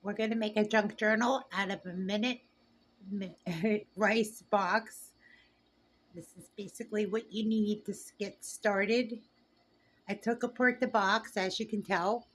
We're going to make a junk journal out of a rice box. This is basically what you need to get started. I took apart the box, as you can tell.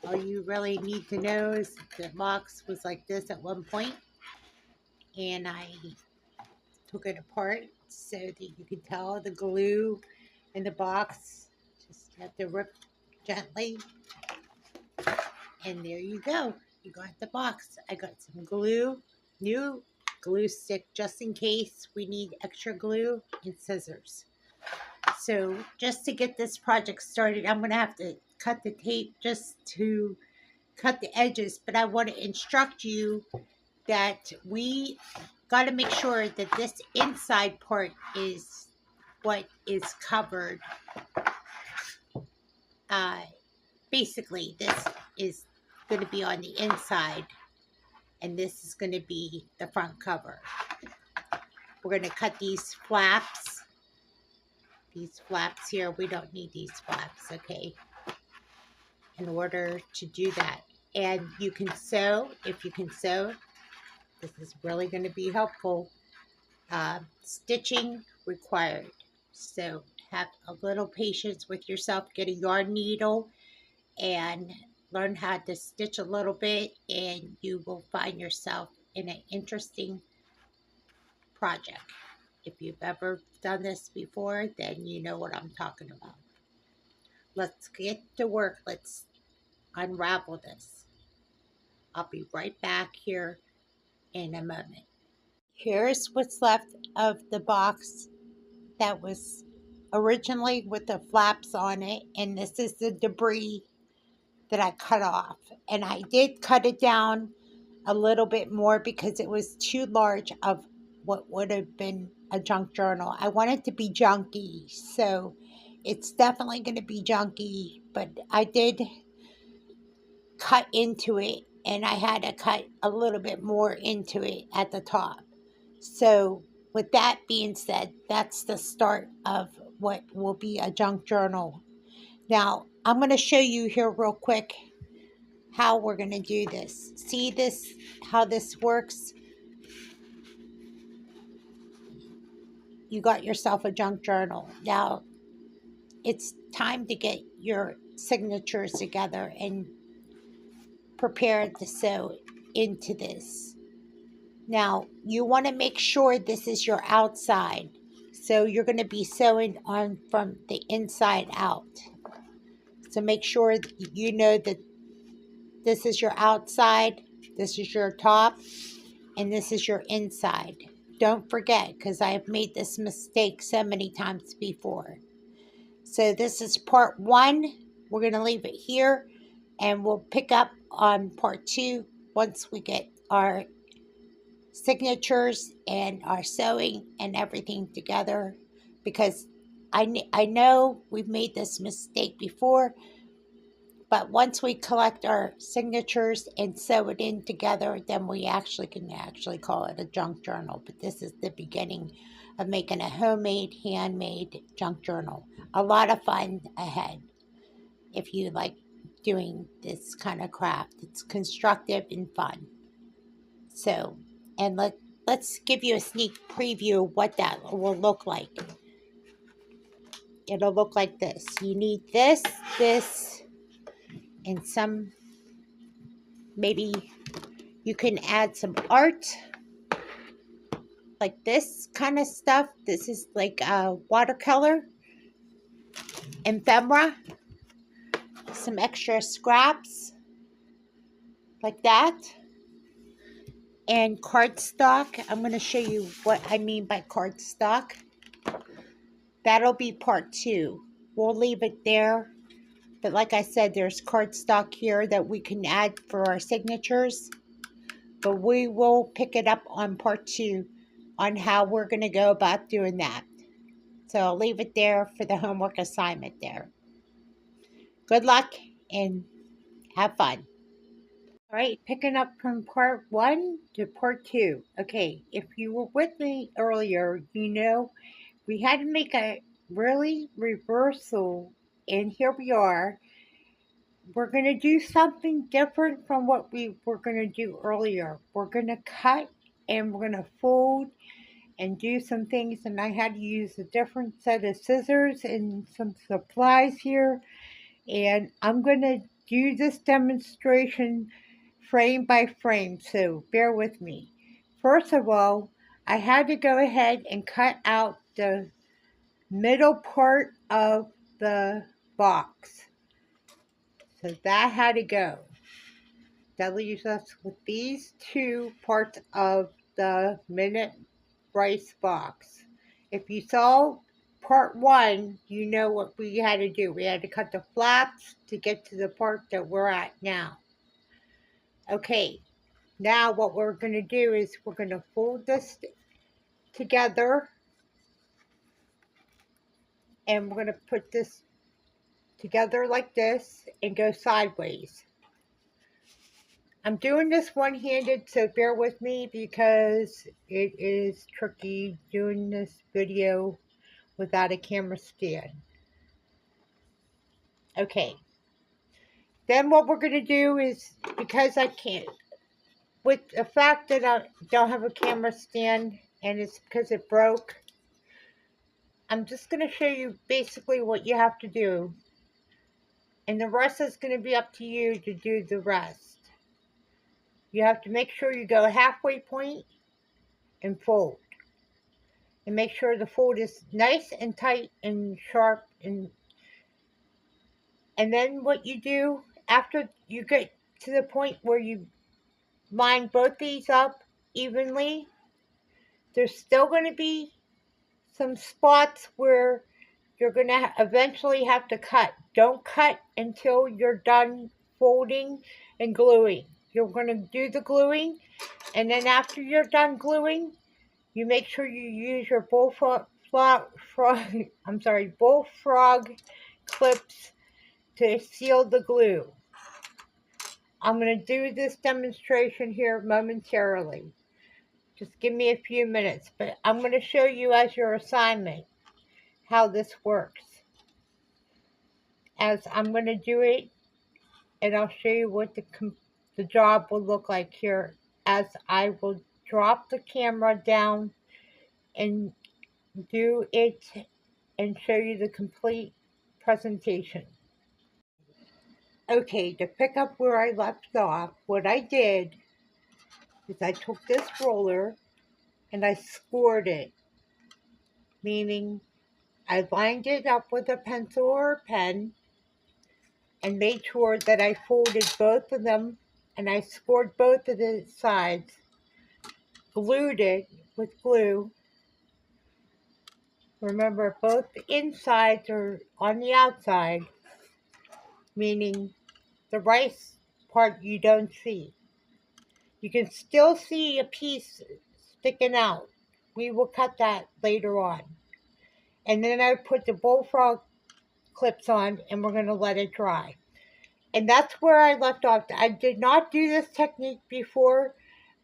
All you really need to know is the box was like this at one point, and I took it apart so that you can tell the glue in the box. Just have to rip gently, and there you go. You got the box. I got some glue, new glue stick, just in case we need extra glue, and scissors. So just to get this project started, I'm going to have to cut the tape just to cut the edges, but I want to instruct you that we got to make sure that this inside part is what is covered. Uh, Basically, this is going to be on the inside, and this is going to be the front cover. We're going to cut these flaps. These flaps here, we don't need these flaps, okay, in order to do that. And you can sew, if you can sew, this is really going to be helpful. Stitching required. So have a little patience with yourself. Get a yarn needle and learn how to stitch a little bit, and you will find yourself in an interesting project. If you've ever done this before, then you know what I'm talking about. Let's get to work. Let's unravel this. I'll be right back here in a moment. Here's what's left of the box that was originally with the flaps on it, and this is the debris that I cut off. And I did cut it down a little bit more because it was too large of what would have been a junk journal. I want it to be junky, so it's definitely going to be junky, but I did cut into it, and I had to cut a little bit more into it at the top. So with that being said, that's the start of what will be a junk journal. Now, I'm going to show you here real quick how we're going to do this. See this, how this works? You got yourself a junk journal. Now, it's time to get your signatures together and prepare to sew into this. Now, you want to make sure this is your outside. So you're going to be sewing on from the inside out. So make sure that you know that this is your outside, this is your top, and this is your inside. Don't forget, because I have made this mistake so many times before. So this is part 1. We're going to leave it here, and we'll pick up on part 2 once we get our signatures and our sewing and everything together, because I know we've made this mistake before, but once we collect our signatures and sew it in together, then we can call it a junk journal. But this is the beginning of making a homemade, handmade junk journal. A lot of fun ahead if you like doing this kind of craft. It's constructive and fun. So, and let's give you a sneak preview of what that will look like. It'll look like this. You need this, and some, maybe you can add some art, like this kind of stuff. This is like watercolor, ephemera, some extra scraps, like that, and cardstock. I'm going to show you what I mean by cardstock. That'll be part 2. We'll leave it there. But like I said, there's cardstock here that we can add for our signatures. But we will pick it up on part 2 on how we're going to go about doing that. So I'll leave it there for the homework assignment there. Good luck and have fun. All right, picking up from part 1 to part 2. Okay, if you were with me earlier, you know we had to make a really reversal, and here we are. we're going to do something different from what we were going to do earlier. We're going to cut and we're going to fold and do some things, and I had to use a different set of scissors and some supplies here, and I'm going to do this demonstration frame by frame, so bear with me. First of all, I had to go ahead and cut out the middle part of the box. So that had to go. That leaves us with these two parts of the minute rice box. If you saw part one, you know what we had to do. We had to cut the flaps to get to the part that we're at now. Okay, now what we're going to do is we're going to fold this together, and we're going to put this together like this and go sideways. I'm doing this one-handed, so bear with me because it is tricky doing this video without a camera stand. Okay, then what we're going to do is, because I can't, with the fact that I don't have a camera stand and it's because it broke, I'm just going to show you basically what you have to do. And the rest is going to be up to you to do the rest. You have to make sure you go halfway point and fold. And make sure the fold is nice and tight and sharp. And then what you do after you get to the point where you line both these up evenly, there's still going to be some spots where you're going to eventually have to cut. Don't cut until you're done folding and gluing. You're going to do the gluing, and then after you're done gluing, you make sure you use your bullfrog clips to seal the glue. I'm going to do this demonstration here momentarily. Just give me a few minutes, but I'm going to show you as your assignment how this works. As I'm going to do it, and I'll show you what the job will look like here as I will drop the camera down and do it and show you the complete presentation. Okay, to pick up where I left off, what I did is I took this roller and I scored it, meaning I lined it up with a pencil or a pen and made sure that I folded both of them, and I scored both of the sides, glued it with glue. Remember, both the insides are on the outside, meaning the rice part you don't see. You can still see a piece sticking out. We will cut that later on. And then I put the bullfrog clips on, and we're going to let it dry. And that's where I left off. I did not do this technique before.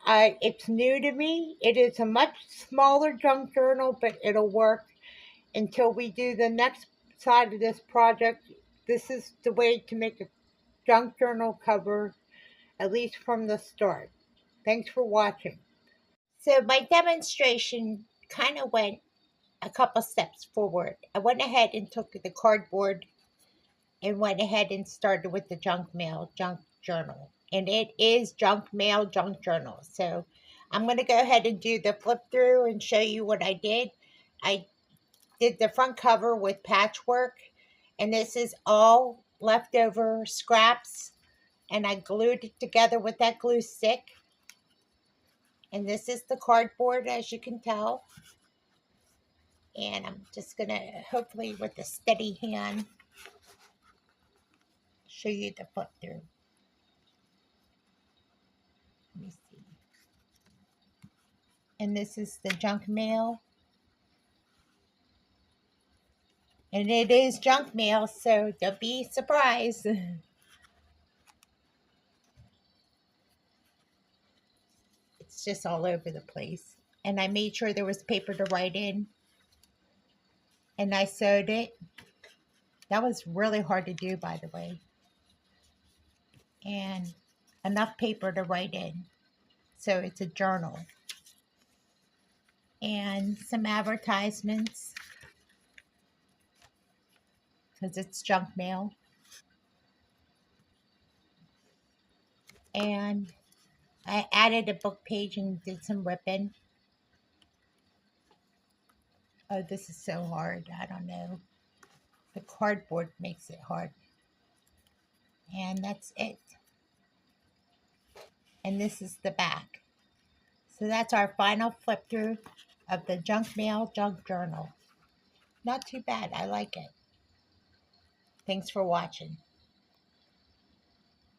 It's new to me. It is a much smaller junk journal, but it'll work until we do the next side of this project. This is the way to make a junk journal cover, at least from the start. Thanks for watching. So my demonstration kind of went a couple steps forward. I went ahead and took the cardboard and went ahead and started with the junk mail, junk journal. And it is junk mail, junk journal. So I'm going to go ahead and do the flip through and show you what I did. I did the front cover with patchwork, and this is all leftover scraps, and I glued it together with that glue stick. And this is the cardboard, as you can tell. And I'm just going to, hopefully with a steady hand, show you the flip through. Let me see. And this is the junk mail. And it is junk mail, so don't be surprised. It's just all over the place. And I made sure there was paper to write in. And I sewed it. That was really hard to do, by the way. and enough paper to write in. So it's a journal. And some advertisements because it's junk mail. And I added a book page and did some ripping. Oh, this is so hard. I don't know. The cardboard makes it hard. And that's it. And this is the back. So that's our final flip through of the Junk Mail Junk Journal. Not too bad. I like it. Thanks for watching.